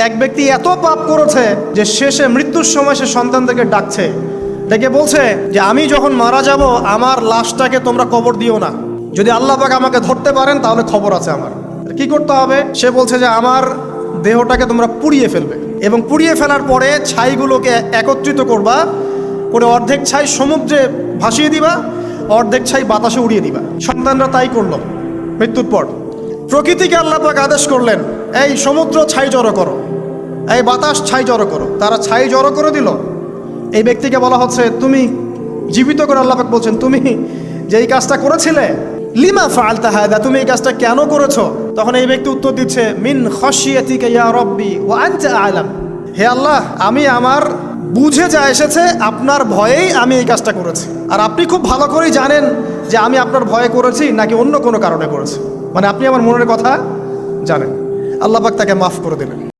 এক ব্যক্তি এত পাপ করেছে যে শেষে মৃত্যুর সময় সে সন্তানদেরকে ডাকছে, ডেকে বলছে যে আমি যখন মারা যাব আমার লাশটাকে তোমরা কবর দিও না, যদি আল্লাহ পাক আমাকে ধরতে পারেন তাহলে খবর আছে আমার। কি করতে হবে? সে বলছে যে আমার দেহটাকে তোমরা পুড়িয়ে ফেলবে এবং পুড়িয়ে ফেলার পরে ছাইগুলোকে একত্রিত করবা, করে অর্ধেক ছাই সমুদ্রে ভাসিয়ে দিবা, অর্ধেক ছাই বাতাসে উড়িয়ে দিবা। সন্তানরা তাই করলো। মৃত্যুর পর প্রকৃতিকে আল্লাহ পাক আদেশ করলেন, এই সমুদ্র ছাই জড়ো করো, এই বাতাস ছাই জড়ো করো। তারা ছাই জড়ো করে দিল। এই ব্যক্তিকে বলা হচ্ছে তুমি জীবিত করে, আল্লাহ পাক বলছেন তুমি যে এই কাজটা করেছিলে, লিমা ফাআলতা হাদা, তুমি এই কাজটা কেন করেছো? তখন এই ব্যক্তি উত্তর দিচ্ছে, মিন খাশিয়াতিকা ইয়া রাব্বি ওয়া আনতা আ'লাম, হে আল্লাহ আমি আমার বুঝে যা এসেছে আপনার ভয়েই আমি এই কাজটা করেছি, আর আপনি খুব ভালো করেই জানেন যে আমি আপনার ভয়ে করেছি নাকি অন্য কোনো কারণে করেছি, মানে আপনি আমার মনের কথা জানেন। আল্লাহ পাক তাকে মাফ করে দিলেন।